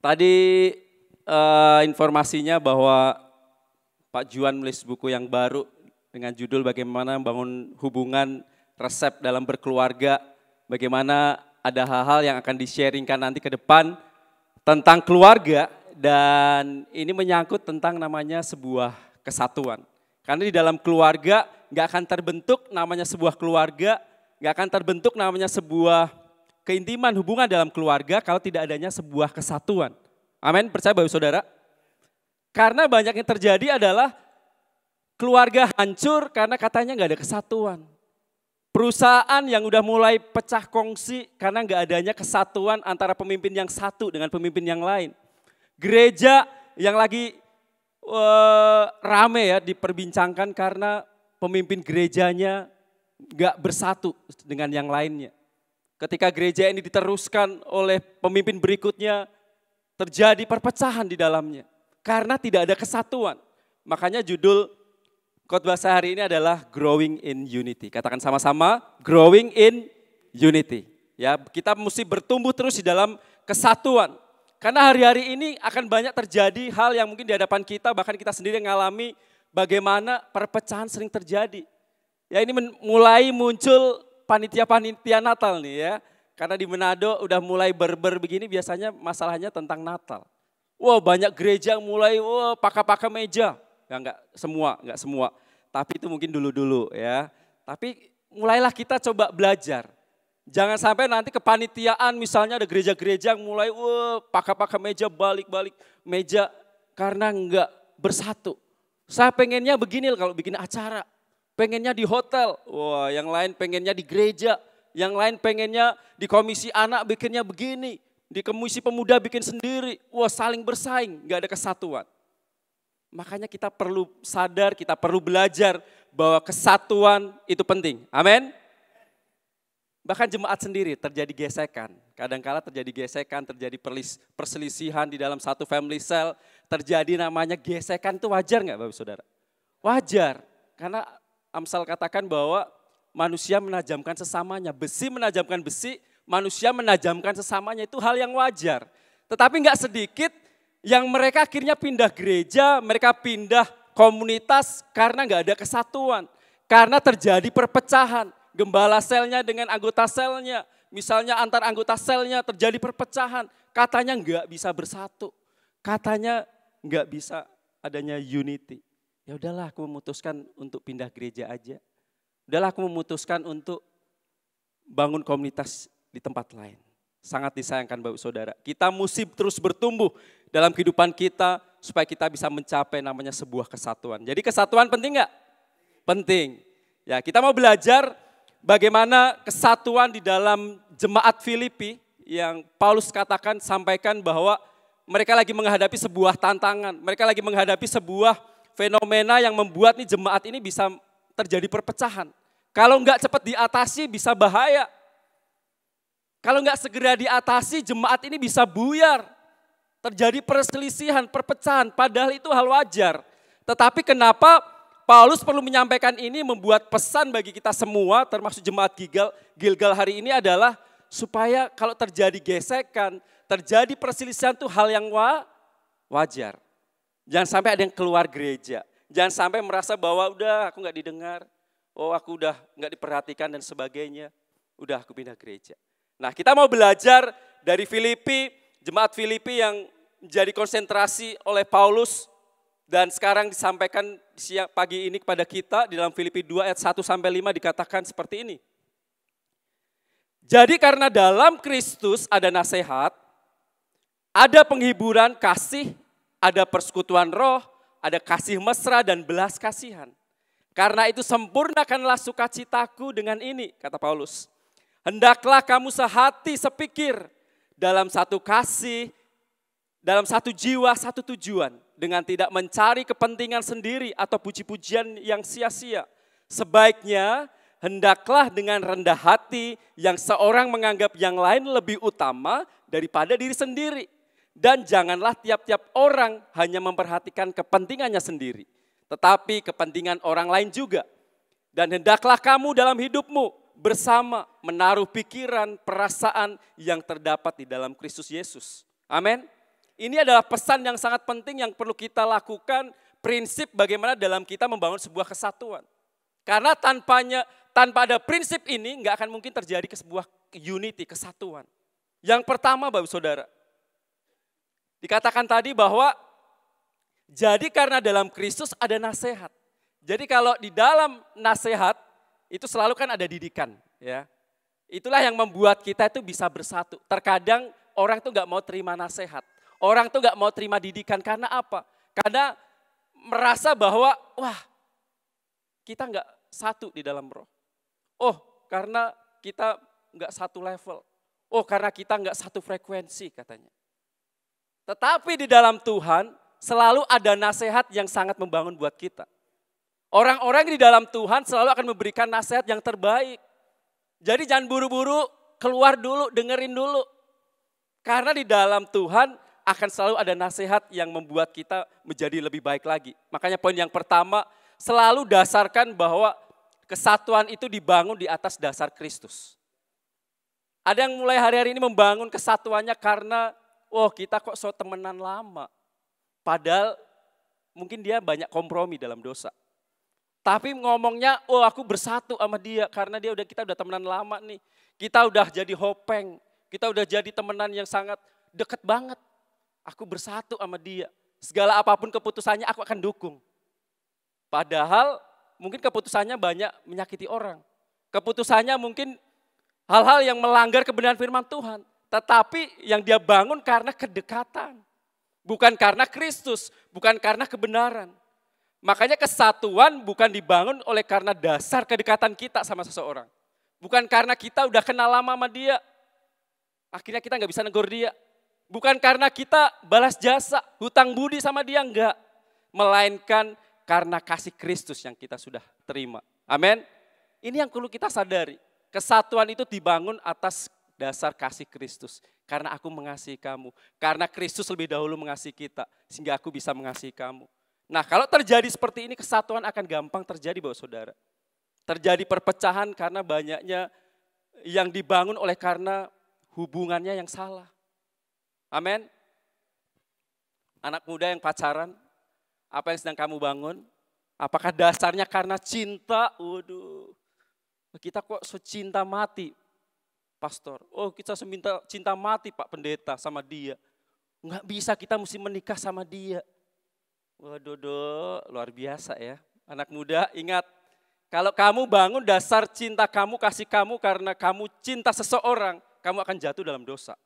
Tadi informasinya bahwa Pak Juan menulis buku yang baru dengan judul bagaimana membangun hubungan resep dalam berkeluarga, bagaimana ada hal-hal yang akan di-sharingkan nanti ke depan tentang keluarga, dan ini menyangkut tentang namanya sebuah kesatuan. Karena di dalam keluarga nggak akan terbentuk namanya sebuah keluarga, nggak akan terbentuk namanya sebuah keintiman hubungan dalam keluarga kalau tidak adanya sebuah kesatuan. Amin, percaya Bapak Saudara? Karena banyak yang terjadi adalah keluarga hancur karena katanya nggak ada kesatuan. Perusahaan yang udah mulai pecah kongsi karena nggak adanya kesatuan antara pemimpin yang satu dengan pemimpin yang lain. Gereja yang lagi rame ya diperbincangkan karena pemimpin gerejanya nggak bersatu dengan yang lainnya. Ketika gereja ini diteruskan oleh pemimpin berikutnya, terjadi perpecahan di dalamnya. Karena tidak ada kesatuan. Makanya judul khotbah sehari ini adalah Growing in Unity. Katakan sama-sama, Growing in Unity. Ya, kita mesti bertumbuh terus di dalam kesatuan. Karena hari-hari ini akan banyak terjadi hal yang mungkin di hadapan kita, bahkan kita sendiri mengalami bagaimana perpecahan sering terjadi. Ya, ini mulai muncul panitia-panitia Natal nih ya. Karena di Manado udah mulai berber begini biasanya masalahnya tentang Natal. Wah, banyak gereja mulai pakai meja. Ya enggak semua. Tapi itu mungkin dulu-dulu ya. Tapi mulailah kita coba belajar. Jangan sampai nanti kepanitiaan misalnya ada gereja-gereja yang mulai pakai meja, balik-balik meja karena enggak bersatu. Saya pengennya begini kalau bikin acara. Pengennya di hotel, wah yang lain pengennya di gereja, yang lain pengennya di komisi anak bikinnya begini, di komisi pemuda bikin sendiri, wah saling bersaing, gak ada kesatuan. Makanya kita perlu sadar, kita perlu belajar bahwa kesatuan itu penting, amin. Bahkan jemaat sendiri terjadi gesekan, kadangkala terjadi gesekan, terjadi perselisihan di dalam satu family cell, terjadi namanya gesekan, itu wajar gak Bapak Saudara? Wajar, karena Amsal katakan bahwa manusia menajamkan sesamanya, besi menajamkan besi, manusia menajamkan sesamanya, itu hal yang wajar. Tetapi enggak sedikit yang mereka akhirnya pindah gereja, mereka pindah komunitas karena enggak ada kesatuan. Karena terjadi perpecahan, gembala selnya dengan anggota selnya, misalnya antar anggota selnya terjadi perpecahan, katanya enggak bisa bersatu, katanya enggak bisa adanya unity. Ya udahlah aku memutuskan untuk pindah gereja aja. Udahlah aku memutuskan untuk bangun komunitas di tempat lain. Sangat disayangkan Bapak Saudara. Kita mesti terus bertumbuh dalam kehidupan kita supaya kita bisa mencapai namanya sebuah kesatuan. Jadi kesatuan penting enggak? Penting. Ya, kita mau belajar bagaimana kesatuan di dalam jemaat Filipi yang Paulus sampaikan bahwa mereka lagi menghadapi sebuah tantangan. Mereka lagi menghadapi sebuah fenomena yang membuat nih jemaat ini bisa terjadi perpecahan. Kalau enggak cepat diatasi bisa bahaya. Kalau enggak segera diatasi jemaat ini bisa buyar. Terjadi perselisihan, perpecahan, padahal itu hal wajar. Tetapi kenapa Paulus perlu menyampaikan ini, membuat pesan bagi kita semua termasuk jemaat Gilgal hari ini adalah supaya kalau terjadi gesekan, terjadi perselisihan itu hal yang wajar. Jangan sampai ada yang keluar gereja. Jangan sampai merasa bahwa udah aku gak didengar. Oh aku udah gak diperhatikan dan sebagainya. Udah aku pindah gereja. Nah kita mau belajar dari Filipi. Jemaat Filipi yang menjadi konsentrasi oleh Paulus. Dan sekarang disampaikan siang pagi ini kepada kita. Di dalam Filipi 2 ayat 1-5 dikatakan seperti ini. Jadi karena dalam Kristus ada nasihat. Ada penghiburan kasih. Ada persekutuan roh, ada kasih mesra dan belas kasihan. Karena itu sempurnakanlah sukacitaku dengan ini, kata Paulus. Hendaklah kamu sehati sepikir dalam satu kasih, dalam satu jiwa, satu tujuan. Dengan tidak mencari kepentingan sendiri atau puji-pujian yang sia-sia. Sebaiknya hendaklah dengan rendah hati yang seorang menganggap yang lain lebih utama daripada diri sendiri. Dan janganlah tiap-tiap orang hanya memperhatikan kepentingannya sendiri. Tetapi kepentingan orang lain juga. Dan hendaklah kamu dalam hidupmu bersama menaruh pikiran, perasaan yang terdapat di dalam Kristus Yesus. Amin. Ini adalah pesan yang sangat penting yang perlu kita lakukan, prinsip bagaimana dalam kita membangun sebuah kesatuan. Karena tanpa ada prinsip ini nggak akan mungkin terjadi sebuah unity, kesatuan. Yang pertama Bapak Saudara, dikatakan tadi bahwa jadi karena dalam Kristus ada nasihat. Jadi kalau di dalam nasihat itu selalu kan ada didikan, ya. Itulah yang membuat kita itu bisa bersatu. Terkadang orang tuh nggak mau terima nasihat. Orang tuh nggak mau terima didikan karena apa? Karena merasa bahwa wah kita nggak satu di dalam roh. Oh karena kita nggak satu level. Oh karena kita nggak satu frekuensi katanya. Tetapi di dalam Tuhan selalu ada nasihat yang sangat membangun buat kita. Orang-orang di dalam Tuhan selalu akan memberikan nasihat yang terbaik. Jadi jangan buru-buru, keluar dulu, dengerin dulu. Karena di dalam Tuhan akan selalu ada nasihat yang membuat kita menjadi lebih baik lagi. Makanya poin yang pertama, selalu dasarkan bahwa kesatuan itu dibangun di atas dasar Kristus. Ada yang mulai hari-hari ini membangun kesatuannya karena, oh kita kok so temenan lama. Padahal mungkin dia banyak kompromi dalam dosa. Tapi ngomongnya, oh aku bersatu sama dia karena kita udah temenan lama nih. Kita udah jadi hopeng, kita udah jadi temenan yang sangat deket banget. Aku bersatu sama dia. Segala apapun keputusannya aku akan dukung. Padahal mungkin keputusannya banyak menyakiti orang. Keputusannya mungkin hal-hal yang melanggar kebenaran firman Tuhan. Tetapi yang dia bangun karena kedekatan. Bukan karena Kristus, bukan karena kebenaran. Makanya kesatuan bukan dibangun oleh karena dasar kedekatan kita sama seseorang. Bukan karena kita udah kenal lama sama dia. Akhirnya kita nggak bisa negur dia. Bukan karena kita balas jasa, hutang budi sama dia, enggak. Melainkan karena kasih Kristus yang kita sudah terima. Amin. Ini yang perlu kita sadari. Kesatuan itu dibangun atas dasar kasih Kristus. Karena aku mengasihi kamu. Karena Kristus lebih dahulu mengasihi kita. Sehingga aku bisa mengasihi kamu. Nah kalau terjadi seperti ini kesatuan akan gampang terjadi Bapak Saudara. Terjadi perpecahan karena banyaknya yang dibangun oleh karena hubungannya yang salah. Amin. Anak muda yang pacaran, apa yang sedang kamu bangun? Apakah dasarnya karena cinta? Waduh, kita kok cinta mati, pastor. Oh kita cinta mati Pak Pendeta sama dia. Enggak bisa, kita mesti menikah sama dia. Waduh, luar biasa ya. Anak muda ingat, kalau kamu bangun dasar cinta kamu, kasih kamu karena kamu cinta seseorang, kamu akan jatuh dalam dosa.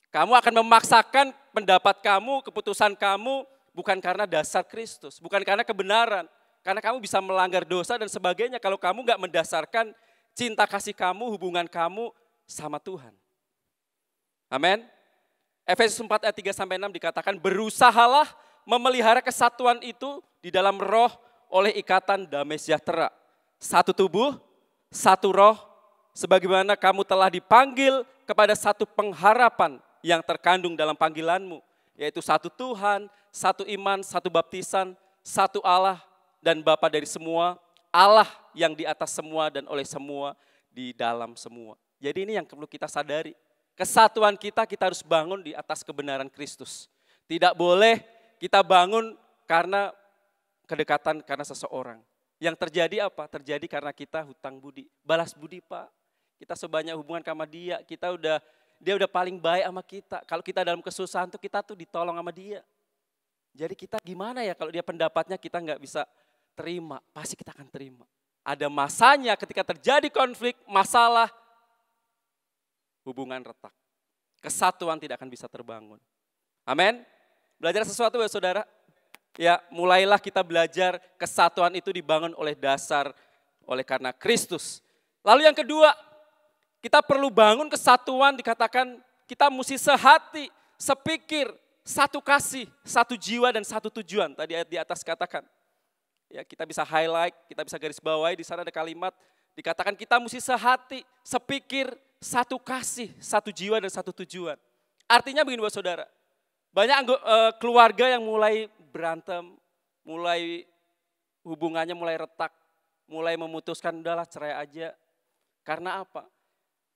Kamu akan memaksakan pendapat kamu, keputusan kamu, bukan karena dasar Kristus, bukan karena kebenaran. Karena kamu bisa melanggar dosa dan sebagainya kalau kamu gak mendasarkan cinta kasih kamu, hubungan kamu sama Tuhan. Amin. Efesus 4 ayat 3-6 dikatakan, berusahalah memelihara kesatuan itu di dalam roh oleh ikatan damai sejahtera. Satu tubuh, satu roh, sebagaimana kamu telah dipanggil kepada satu pengharapan yang terkandung dalam panggilanmu. Yaitu satu Tuhan, satu iman, satu baptisan, satu Allah dan Bapa dari semua. Allah yang di atas semua dan oleh semua, di dalam semua. Jadi ini yang perlu kita sadari. Kesatuan kita harus bangun di atas kebenaran Kristus. Tidak boleh kita bangun karena kedekatan karena seseorang. Yang terjadi apa? Terjadi karena kita hutang budi. Balas budi Pak. Kita sebanyak hubungan sama dia. Dia udah paling baik sama kita. Kalau kita dalam kesusahan tuh kita tuh ditolong sama dia. Jadi kita gimana ya kalau dia pendapatnya kita nggak bisa terima. Pasti kita akan terima. Ada masanya ketika terjadi konflik, masalah, hubungan retak. Kesatuan tidak akan bisa terbangun. Amin. Belajar sesuatu ya saudara? Ya mulailah kita belajar kesatuan itu dibangun oleh karena Kristus. Lalu yang kedua, kita perlu bangun kesatuan dikatakan kita mesti sehati, sepikir, satu kasih, satu jiwa dan satu tujuan. Tadi ayat di atas katakan. Ya kita bisa highlight, kita bisa garis bawahi, di sana ada kalimat dikatakan kita mesti sehati, sepikir, satu kasih, satu jiwa dan satu tujuan. Artinya begini buat saudara. Banyak keluarga yang mulai berantem, mulai hubungannya mulai retak, mulai memutuskan udahlah cerai aja. Karena apa?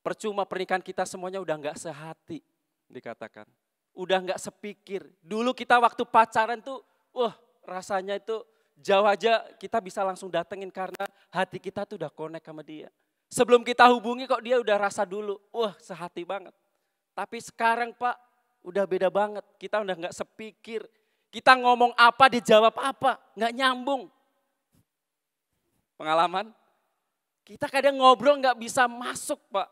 Percuma pernikahan kita semuanya udah gak sehati dikatakan. udah nggak sepikir. Dulu kita waktu pacaran tuh, wah rasanya itu jauh aja kita bisa langsung datengin karena hati kita tuh udah connect sama dia. Sebelum kita hubungi kok dia udah rasa dulu, wah sehati banget. Tapi sekarang Pak, udah beda banget. Kita udah nggak sepikir. Kita ngomong apa, dijawab apa, nggak nyambung. Pengalaman? Kita kadang ngobrol nggak bisa masuk Pak.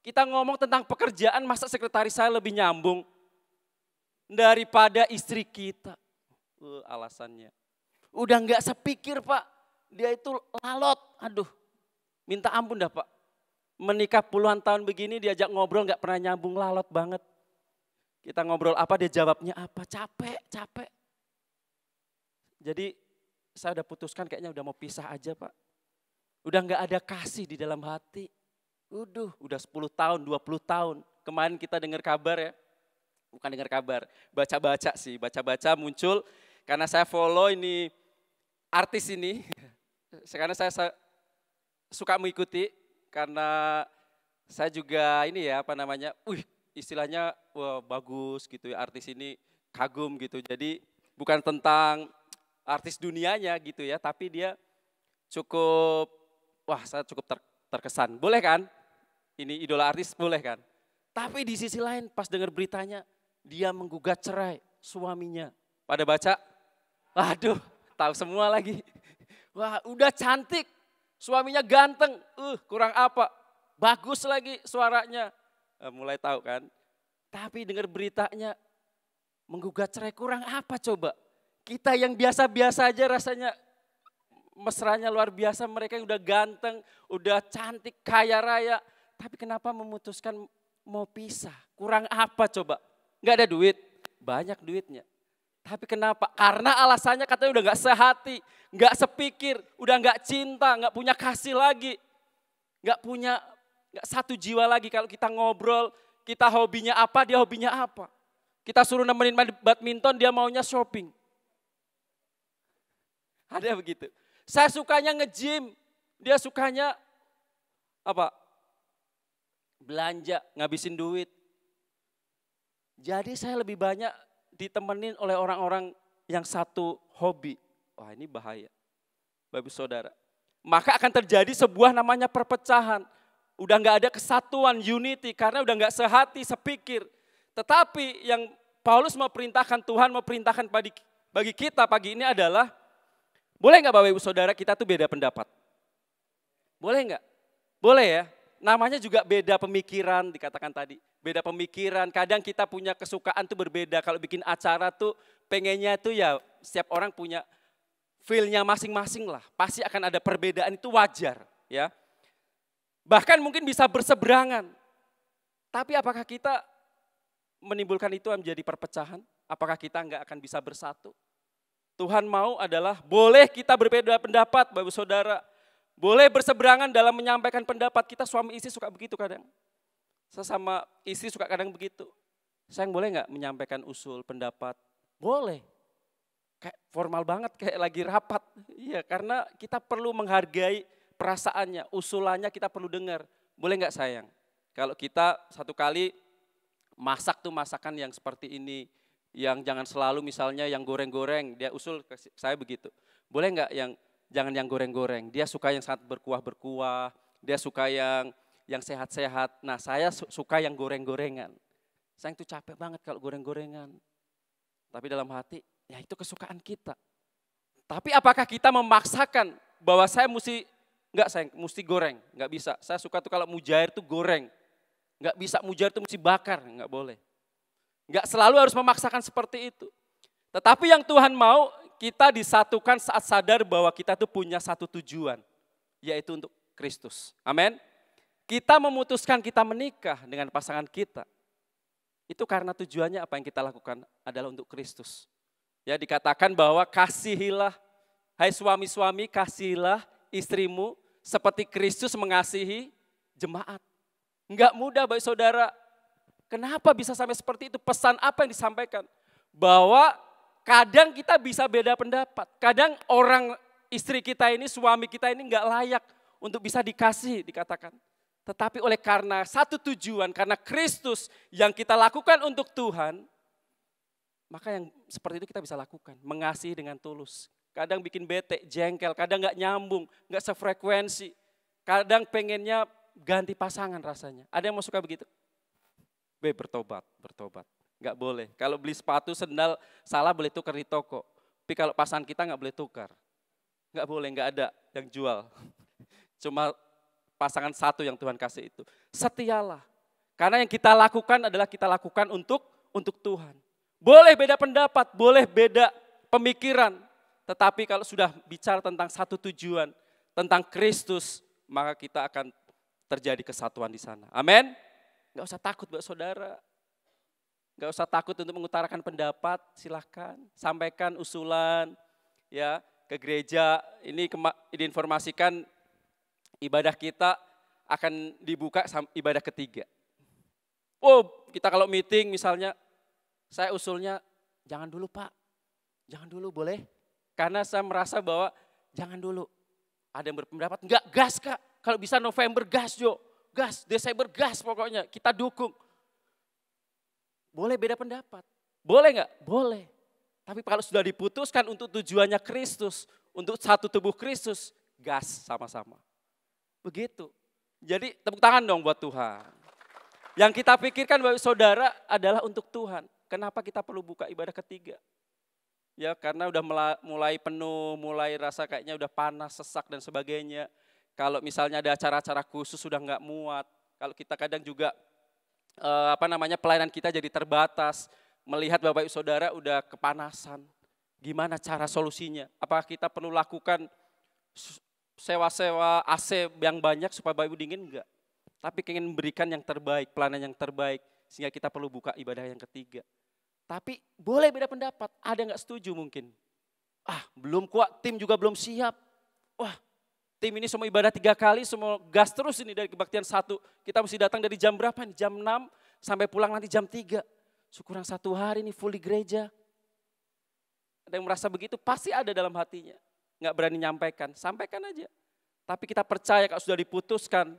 Kita ngomong tentang pekerjaan, masa sekretaris saya lebih nyambung daripada istri kita. Alasannya. Udah nggak sepikir Pak, dia itu lalot. Aduh, minta ampun dah Pak. Menikah puluhan tahun begini diajak ngobrol nggak pernah nyambung, lalot banget. Kita ngobrol apa, dia jawabnya apa, capek. Jadi saya udah putuskan kayaknya udah mau pisah aja Pak. Udah nggak ada kasih di dalam hati. Udah 10 tahun, 20 tahun. Kemarin kita dengar kabar ya, bukan dengar kabar, baca-baca muncul. Karena saya follow ini artis ini, karena saya suka mengikuti, karena saya juga ini ya istilahnya wah, bagus gitu ya, artis ini kagum gitu. Jadi bukan tentang artis dunianya gitu ya, tapi dia saya cukup terkesan. Boleh kan? Ini idola artis boleh kan? Tapi di sisi lain pas dengar beritanya, dia menggugat cerai suaminya. Pada baca? Aduh, tahu semua lagi. Wah, udah cantik, suaminya ganteng, kurang apa? Bagus lagi suaranya. Mulai tahu kan? Tapi dengar beritanya menggugat cerai, kurang apa coba? Kita yang biasa-biasa aja rasanya mesranya luar biasa, mereka yang udah ganteng, udah cantik, kaya raya. Tapi kenapa memutuskan mau pisah? Kurang apa coba? Nggak ada duit? Banyak duitnya. Tapi kenapa? Karena alasannya katanya udah nggak sehati, nggak sepikir, udah nggak cinta, nggak punya kasih lagi. Nggak satu jiwa lagi. Kalau kita ngobrol, kita hobinya apa, dia hobinya apa. Kita suruh nemenin badminton, dia maunya shopping. Ada begitu. Saya sukanya nge-gym, dia sukanya apa? Belanja, ngabisin duit. Jadi saya lebih banyak ditemenin oleh orang-orang yang satu hobi. Wah, ini bahaya, Bapak Saudara. Maka akan terjadi sebuah namanya perpecahan. Udah nggak ada kesatuan, unity, karena udah nggak sehati, sepikir. Tetapi yang Paulus mau perintahkan, Tuhan mau perintahkan bagi kita pagi ini adalah, boleh nggak Bapak Ibu Saudara kita tuh beda pendapat? Boleh nggak? Boleh ya. Namanya juga beda pemikiran dikatakan tadi. Beda pemikiran, kadang kita punya kesukaan tuh berbeda. Kalau bikin acara tuh pengennya tuh ya setiap orang punya feel-nya masing-masing lah. Pasti akan ada perbedaan, itu wajar ya. Bahkan mungkin bisa berseberangan. Tapi apakah kita menimbulkan itu menjadi perpecahan? Apakah kita nggak akan bisa bersatu? Tuhan mau adalah boleh kita berbeda pendapat Bapak Saudara. Boleh berseberangan dalam menyampaikan pendapat. Kita suami istri suka begitu kadang. Sesama istri suka kadang begitu. Sayang, boleh nggak menyampaikan usul pendapat? Boleh. Kayak formal banget, kayak lagi rapat. Iya, karena kita perlu menghargai perasaannya, usulannya kita perlu dengar. Boleh nggak sayang? Kalau kita satu kali masak tuh masakan yang seperti ini, yang jangan selalu misalnya yang goreng-goreng, dia usul ke saya begitu. Boleh nggak yang jangan yang goreng-goreng, dia suka yang sangat berkuah-berkuah, dia suka yang sehat-sehat. Nah saya suka yang goreng-gorengan. Saya itu capek banget kalau goreng-gorengan. Tapi dalam hati, ya itu kesukaan kita. Tapi apakah kita memaksakan bahwa saya mesti goreng? Enggak bisa. Saya suka tuh kalau mujair tuh goreng. Enggak bisa, mujair tuh mesti bakar, enggak boleh. Enggak selalu harus memaksakan seperti itu. Tetapi yang Tuhan mau, kita disatukan saat sadar bahwa kita tuh punya satu tujuan, yaitu untuk Kristus. Amin. Kita memutuskan kita menikah dengan pasangan kita, itu karena tujuannya apa yang kita lakukan adalah untuk Kristus. Ya, dikatakan bahwa kasihilah, hai suami-suami, kasihilah istrimu seperti Kristus mengasihi jemaat. Enggak mudah Bapak Saudara. Kenapa bisa sampai seperti itu? Pesan apa yang disampaikan? Bahwa kadang kita bisa beda pendapat. Kadang orang istri kita ini, suami kita ini enggak layak untuk bisa dikasih, dikatakan. Tetapi oleh karena satu tujuan, karena Kristus yang kita lakukan untuk Tuhan, Maka yang seperti itu kita bisa lakukan, mengasihi dengan tulus. Kadang bikin bete, jengkel, kadang gak nyambung, gak sefrekuensi. Kadang pengennya ganti pasangan rasanya. Ada yang mau suka begitu? Bertobat. Gak boleh. Kalau beli sepatu, sendal, salah boleh tukar di toko. Tapi kalau pasangan kita gak boleh tukar. Gak boleh, gak ada yang jual. Cuma pasangan satu yang Tuhan kasih itu. Setialah. Karena yang kita lakukan adalah kita lakukan untuk Tuhan. Boleh beda pendapat, boleh beda pemikiran. Tetapi kalau sudah bicara tentang satu tujuan, tentang Kristus, maka kita akan terjadi kesatuan di sana. Amin. Gak usah takut buat saudara. Gak usah takut untuk mengutarakan pendapat, silahkan. Sampaikan usulan ya ke gereja. Ini diinformasikan ibadah kita akan dibuka ibadah ketiga. Oh, kita kalau meeting misalnya, saya usulnya jangan dulu Pak, jangan dulu boleh. Karena saya merasa bahwa jangan dulu. Ada yang berpendapat, enggak gas Kak, kalau bisa November gas Jo, gas, Desember gas pokoknya, kita dukung. Boleh beda pendapat, boleh enggak? Boleh. Tapi kalau sudah diputuskan untuk tujuannya Kristus, untuk satu tubuh Kristus, gas sama-sama. Begitu. Jadi tepuk tangan dong buat Tuhan. Yang kita pikirkan Bapak Saudara adalah untuk Tuhan. Kenapa kita perlu buka ibadah ketiga? Ya karena udah mulai penuh, mulai rasa kayaknya udah panas, sesak dan sebagainya. Kalau misalnya ada acara-acara khusus sudah nggak muat. Kalau kita kadang juga pelayanan kita jadi terbatas. Melihat Bapak Ibu Saudara udah kepanasan. Gimana cara solusinya? Apakah kita perlu lakukan sewa-sewa AC yang banyak supaya Bapak Ibu dingin? Enggak. Tapi ingin memberikan yang terbaik, pelayanan yang terbaik. Sehingga kita perlu buka ibadah yang ketiga. Tapi boleh beda pendapat, ada nggak setuju mungkin. Belum kuat, tim juga belum siap. Wah, tim ini semua ibadah 3 kali, semua gas terus ini dari kebaktian 1. Kita mesti datang dari jam berapa nih? Jam 6 sampai pulang nanti jam 3. Kurang 1 hari nih full di gereja. Ada yang merasa begitu, pasti ada dalam hatinya. Nggak berani nyampaikan, sampaikan aja. Tapi kita percaya kalau sudah diputuskan,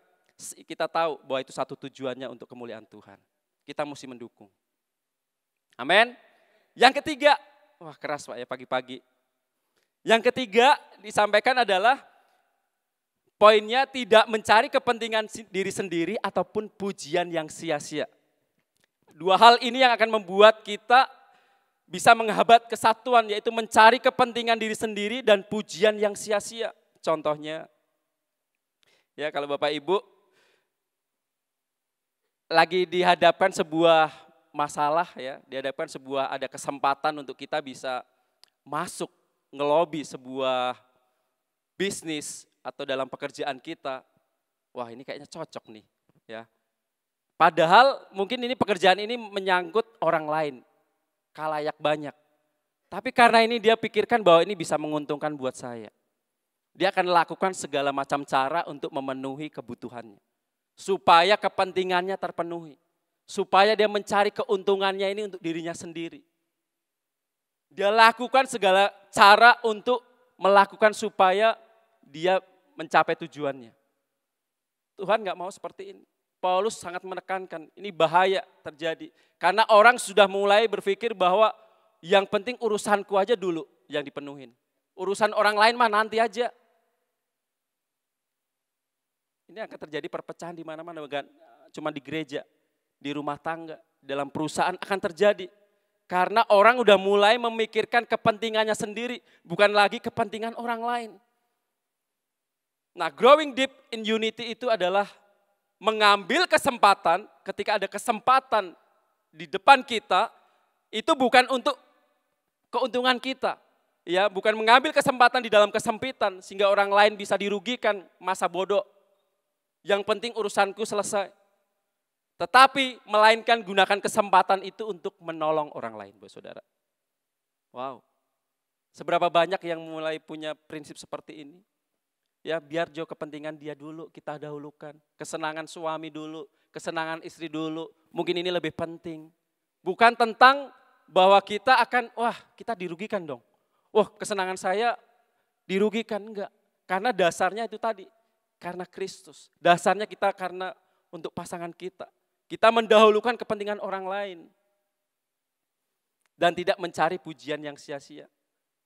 kita tahu bahwa itu satu tujuannya untuk kemuliaan Tuhan. Kita mesti mendukung. Amin. Yang ketiga, wah keras Pak ya pagi-pagi. Yang ketiga disampaikan adalah poinnya tidak mencari kepentingan diri sendiri ataupun pujian yang sia-sia. 2 hal ini yang akan membuat kita bisa menghambat kesatuan, yaitu mencari kepentingan diri sendiri dan pujian yang sia-sia. Contohnya, ya kalau Bapak Ibu lagi dihadapkan sebuah masalah ya, dihadapkan ada kesempatan untuk kita bisa masuk ngelobi sebuah bisnis atau dalam pekerjaan kita. Wah, ini kayaknya cocok nih, ya. Padahal mungkin ini pekerjaan ini menyangkut orang lain, khalayak banyak. Tapi karena ini dia pikirkan bahwa ini bisa menguntungkan buat saya. Dia akan lakukan segala macam cara untuk memenuhi kebutuhannya. Supaya kepentingannya terpenuhi. Supaya dia mencari keuntungannya ini untuk dirinya sendiri. Dia lakukan segala cara untuk melakukan supaya dia mencapai tujuannya. Tuhan gak mau seperti ini. Paulus sangat menekankan, ini bahaya terjadi. Karena orang sudah mulai berpikir bahwa yang penting urusanku aja dulu yang dipenuhin. Urusan orang lain mah nanti aja. Ini akan terjadi perpecahan di mana-mana, bukan cuma di gereja. Di rumah tangga, dalam perusahaan akan terjadi. Karena orang udah mulai memikirkan kepentingannya sendiri, bukan lagi kepentingan orang lain. Nah, growing deep in unity itu adalah mengambil kesempatan, ketika ada kesempatan di depan kita, itu bukan untuk keuntungan kita. Ya, bukan mengambil kesempatan di dalam kesempitan, sehingga orang lain bisa dirugikan, masa bodoh. Yang penting urusanku selesai. Tetapi melainkan gunakan kesempatan itu untuk menolong orang lain, Bapak Saudara. Wow. Seberapa banyak yang mulai punya prinsip seperti ini? Ya biar jauh kepentingan dia dulu kita dahulukan. Kesenangan suami dulu, kesenangan istri dulu. Mungkin ini lebih penting. Bukan tentang bahwa kita akan, kita dirugikan dong. Kesenangan saya dirugikan, enggak. Karena dasarnya itu tadi, karena Kristus. Dasarnya kita karena untuk pasangan kita. Kita mendahulukan kepentingan orang lain. dan tidak mencari pujian yang sia-sia.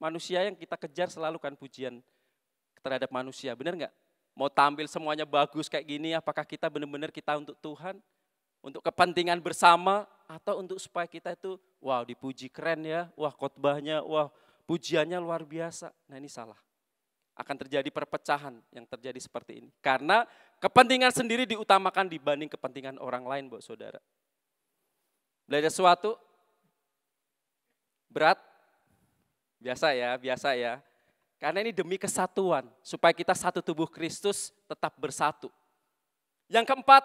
Manusia yang kita kejar selalu kan pujian terhadap manusia, benar nggak? Mau tampil semuanya bagus kayak gini, apakah kita benar-benar kita untuk Tuhan, untuk kepentingan bersama, atau untuk supaya kita itu, wow dipuji keren ya, wah khotbahnya, wah pujiannya luar biasa. Nah ini salah. Akan terjadi perpecahan yang terjadi seperti ini. Karena kepentingan sendiri diutamakan dibanding kepentingan orang lain, Bapak Saudara. Belajar sesuatu berat, biasa ya. Karena ini demi kesatuan, supaya kita satu tubuh Kristus tetap bersatu. Yang keempat,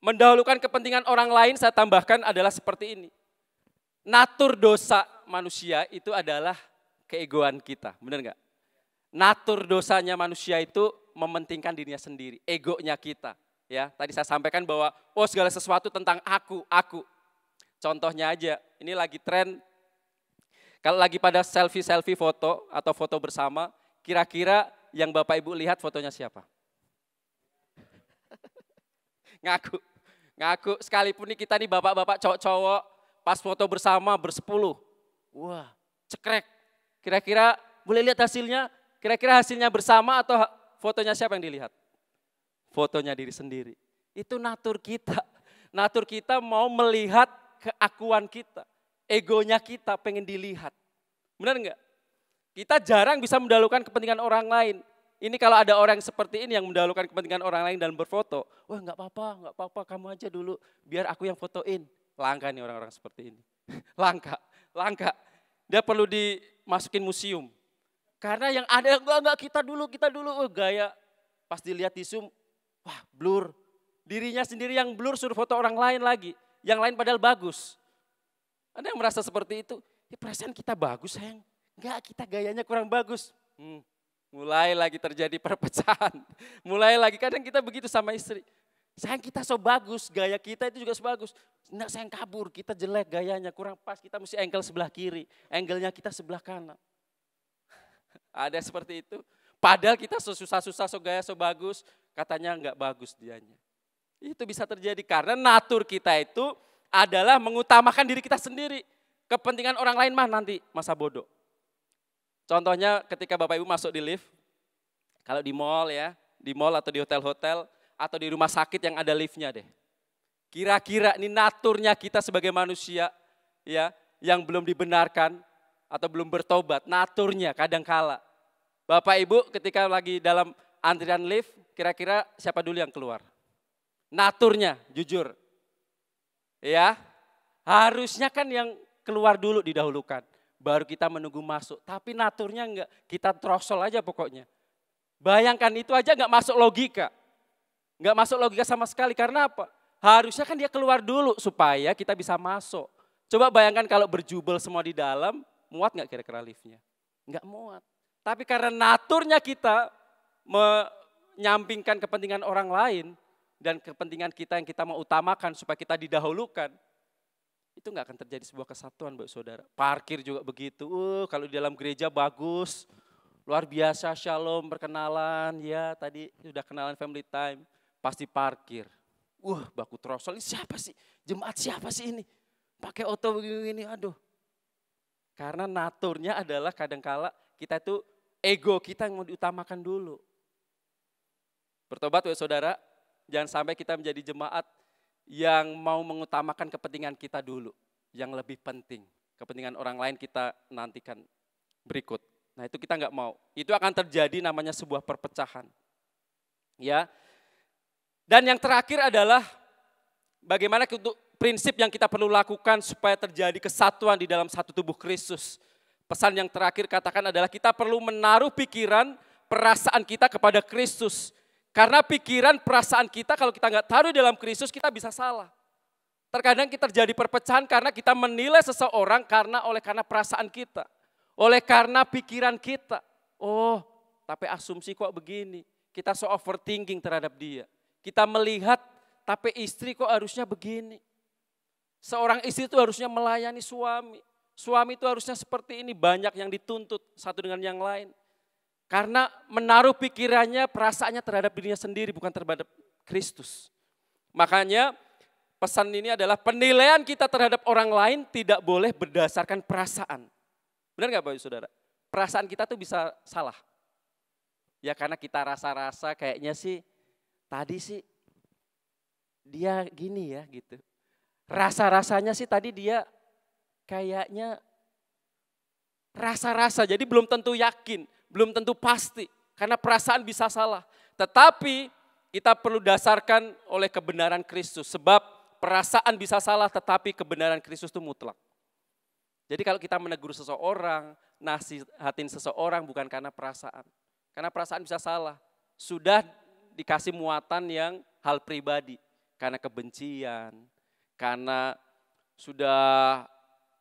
mendahulukan kepentingan orang lain, saya tambahkan adalah seperti ini. Natur dosa manusia itu adalah keegoan kita, benar nggak? Natur dosanya manusia itu mementingkan dirinya sendiri, egonya kita. Ya, tadi saya sampaikan bahwa segala sesuatu tentang aku. Contohnya aja, ini lagi tren. Kalau lagi pada selfie foto atau foto bersama, kira-kira yang Bapak Ibu lihat fotonya siapa? Ngaku. Sekalipun nih kita nih bapak-bapak cowok-cowok, pas foto bersama bersepuluh. Wah, cekrek. Kira-kira boleh lihat hasilnya? Kira-kira hasilnya bersama atau fotonya siapa yang dilihat? Fotonya diri sendiri. Itu natur kita. Natur kita mau melihat keakuan kita. Egonya kita pengen dilihat. Benar enggak? Kita jarang bisa mendahulukan kepentingan orang lain. Ini kalau ada orang seperti ini yang mendahulukan kepentingan orang lain dalam berfoto. Wah enggak apa-apa, kamu aja dulu. Biar aku yang fotoin. Langka nih orang-orang seperti ini. Langka. Dia perlu dimasukin museum. Karena yang ada, enggak kita dulu, gaya. Pas dilihat di zoom, wah blur. Dirinya sendiri yang blur, suruh foto orang lain lagi. Yang lain padahal bagus. Ada yang merasa seperti itu, ya perasaan kita bagus sayang. Enggak, kita gayanya kurang bagus. Mulai lagi terjadi perpecahan. Mulai lagi, kadang kita begitu sama istri. Sayang kita so bagus, gaya kita itu juga so bagus. Enggak sayang kabur, kita jelek gayanya, kurang pas. Kita mesti angle sebelah kiri, angle-nya kita sebelah kanan. Ada seperti itu. Padahal kita susah-susah so gaya so bagus, katanya enggak bagus dianya. Itu bisa terjadi karena natur kita itu adalah mengutamakan diri kita sendiri. Kepentingan orang lain mah nanti masa bodoh. Contohnya ketika Bapak Ibu masuk di lift, kalau di mall ya, di mall atau di hotel-hotel, atau di rumah sakit yang ada liftnya deh. Kira-kira ini naturnya kita sebagai manusia ya, yang belum dibenarkan atau belum bertobat, naturnya kadangkala. Bapak Ibu ketika lagi dalam antrian lift, kira-kira siapa dulu yang keluar? Naturnya, jujur. Ya, harusnya kan yang keluar dulu didahulukan, baru kita menunggu masuk. Tapi naturnya enggak, kita trosol aja pokoknya. Bayangkan itu aja enggak masuk logika. Enggak masuk logika sama sekali, karena apa? Harusnya kan dia keluar dulu supaya kita bisa masuk. Coba bayangkan kalau berjubel semua di dalam, muat enggak kira-kira liftnya? Enggak muat. Tapi karena naturnya kita menyampingkan kepentingan orang lain dan kepentingan kita yang kita mau utamakan supaya kita didahulukan, itu enggak akan terjadi sebuah kesatuan, Bapak Saudara. Parkir juga begitu. Kalau di dalam gereja bagus, luar biasa, shalom, perkenalan, ya tadi sudah kenalan family time. Pasti parkir. Baku trosol, ini siapa sih? Jemaat siapa sih ini? Pakai auto begini, aduh. Karena naturnya adalah kadangkala kita itu ego kita yang mau diutamakan dulu. Bertobat, saudara, jangan sampai kita menjadi jemaat yang mau mengutamakan kepentingan kita dulu. Yang lebih penting, kepentingan orang lain kita nantikan berikut. Nah itu kita nggak mau. Itu akan terjadi namanya sebuah perpecahan. Ya. Dan yang terakhir adalah bagaimana untuk prinsip yang kita perlu lakukan supaya terjadi kesatuan di dalam satu tubuh Kristus. Pesan yang terakhir katakan adalah kita perlu menaruh pikiran, perasaan kita kepada Kristus. Karena pikiran, perasaan kita kalau kita nggak taruh di dalam Kristus kita bisa salah. Terkadang kita terjadi perpecahan karena kita menilai seseorang oleh karena perasaan kita. Oleh karena pikiran kita. Tapi asumsi kok begini. Kita so overthinking terhadap dia. Kita melihat, tapi istri kok harusnya begini. Seorang istri itu harusnya melayani suami. Suami itu harusnya seperti ini, banyak yang dituntut satu dengan yang lain. Karena menaruh pikirannya, perasaannya terhadap dirinya sendiri, bukan terhadap Kristus. Makanya pesan ini adalah penilaian kita terhadap orang lain tidak boleh berdasarkan perasaan. Benar nggak Bapak Saudara? Perasaan kita tuh bisa salah. Ya karena kita rasa-rasa kayaknya sih, tadi sih dia gini ya gitu. Rasa-rasanya sih tadi dia kayaknya rasa-rasa, jadi belum tentu yakin, belum tentu pasti. Karena perasaan bisa salah. Tetapi kita perlu dasarkan oleh kebenaran Kristus. Sebab perasaan bisa salah tetapi kebenaran Kristus itu mutlak. Jadi kalau kita menegur seseorang, nasihatin seseorang bukan karena perasaan. Karena perasaan bisa salah. Sudah dikasih muatan yang hal pribadi. Karena kebencian, karena sudah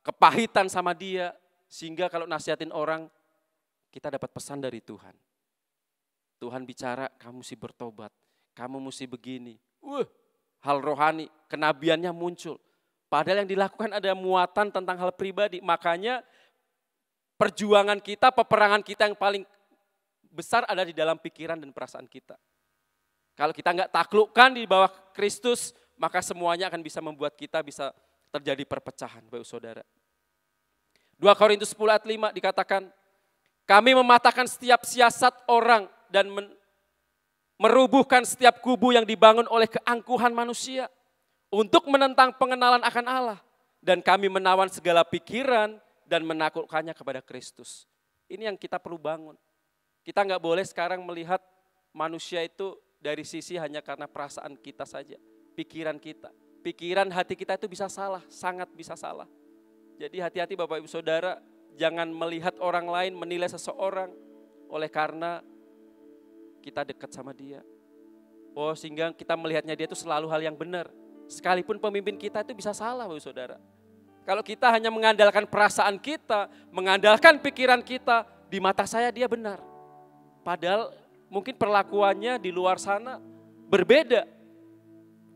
kepahitan sama dia. Sehingga kalau nasihatin orang, kita dapat pesan dari Tuhan. Tuhan bicara, kamu mesti bertobat, kamu mesti begini. Hal rohani, kenabiannya muncul. Padahal yang dilakukan ada muatan tentang hal pribadi. Makanya perjuangan kita, peperangan kita yang paling besar ada di dalam pikiran dan perasaan kita. Kalau kita nggak taklukkan di bawah Kristus, maka semuanya akan bisa membuat kita bisa terjadi perpecahan, Bapak Saudara. 2 Korintus 10 ayat 5 dikatakan, kami mematahkan setiap siasat orang dan merubuhkan setiap kubu yang dibangun oleh keangkuhan manusia untuk menentang pengenalan akan Allah. Dan kami menawan segala pikiran dan menaklukkannya kepada Kristus. Ini yang kita perlu bangun. Kita nggak boleh sekarang melihat manusia itu dari sisi hanya karena perasaan kita saja. Pikiran kita. Pikiran hati kita itu bisa salah, sangat bisa salah. Jadi hati-hati Bapak Ibu Saudara, jangan melihat orang lain, menilai seseorang oleh karena kita dekat sama dia. Sehingga kita melihatnya dia itu selalu hal yang benar. Sekalipun pemimpin kita itu bisa salah Bapak Ibu Saudara. Kalau kita hanya mengandalkan perasaan kita, mengandalkan pikiran kita, di mata saya dia benar. Padahal mungkin perlakuannya di luar sana berbeda.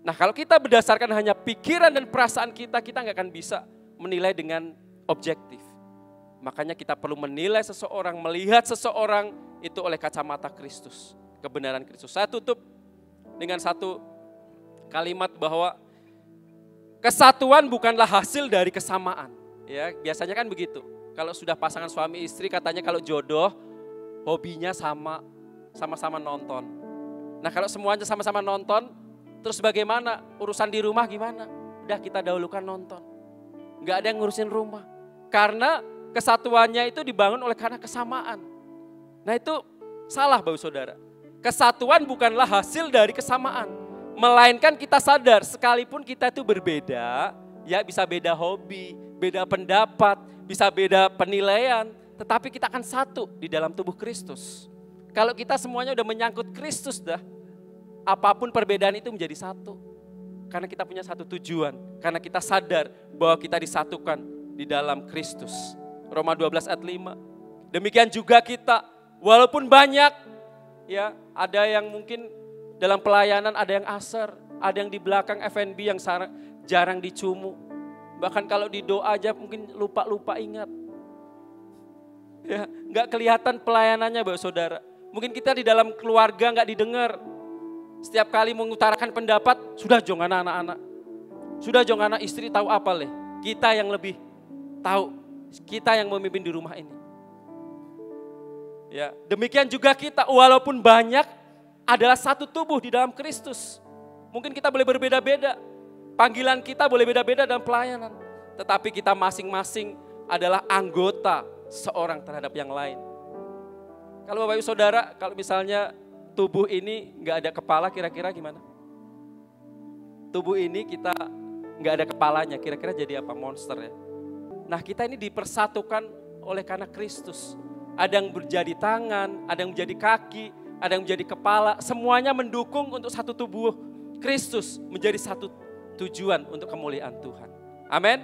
Nah kalau kita berdasarkan hanya pikiran dan perasaan kita, kita nggak akan bisa menilai dengan objektif. Makanya kita perlu menilai seseorang, melihat seseorang itu oleh kacamata Kristus, kebenaran Kristus. Saya tutup dengan satu kalimat bahwa kesatuan bukanlah hasil dari kesamaan. Ya, biasanya kan begitu. Kalau sudah pasangan suami istri katanya kalau jodoh hobinya sama-sama nonton. Nah kalau semuanya sama-sama nonton, terus bagaimana? Urusan di rumah gimana? Udah kita dahulukan nonton. Enggak ada yang ngurusin rumah. Karena kesatuannya itu dibangun oleh karena kesamaan. Nah itu salah Bapak Saudara. Kesatuan bukanlah hasil dari kesamaan. Melainkan kita sadar sekalipun kita itu berbeda, ya bisa beda hobi, beda pendapat, bisa beda penilaian, tetapi kita akan satu di dalam tubuh Kristus. Kalau kita semuanya udah menyangkut Kristus dah, apapun perbedaan itu menjadi satu. Karena kita punya satu tujuan, karena kita sadar bahwa kita disatukan di dalam Kristus. Roma 12 ayat 5. Demikian juga kita, walaupun banyak, ya ada yang mungkin dalam pelayanan ada yang asar, ada yang di belakang F&B yang jarang dicumu. Bahkan kalau di doa aja mungkin lupa ingat. Ya, nggak kelihatan pelayanannya Bapak Saudara. Mungkin kita di dalam keluarga nggak didengar. Setiap kali mengutarakan pendapat, sudah jong anak-anak. Sudah jong anak istri tahu apa leh. Kita yang lebih tahu, kita yang memimpin di rumah ini. Ya, demikian juga kita walaupun banyak adalah satu tubuh di dalam Kristus. Mungkin kita boleh berbeda-beda. Panggilan kita boleh beda-beda dalam pelayanan. Tetapi kita masing-masing adalah anggota seorang terhadap yang lain. Kalau Bapak Ibu Saudara, kalau misalnya tubuh ini nggak ada kepala, kira-kira gimana? Tubuh ini kita nggak ada kepalanya, kira-kira jadi apa? Monster ya. Nah kita ini dipersatukan oleh karena Kristus. Ada yang menjadi tangan, ada yang menjadi kaki, ada yang menjadi kepala. Semuanya mendukung untuk satu tubuh Kristus menjadi satu tujuan untuk kemuliaan Tuhan. Amin.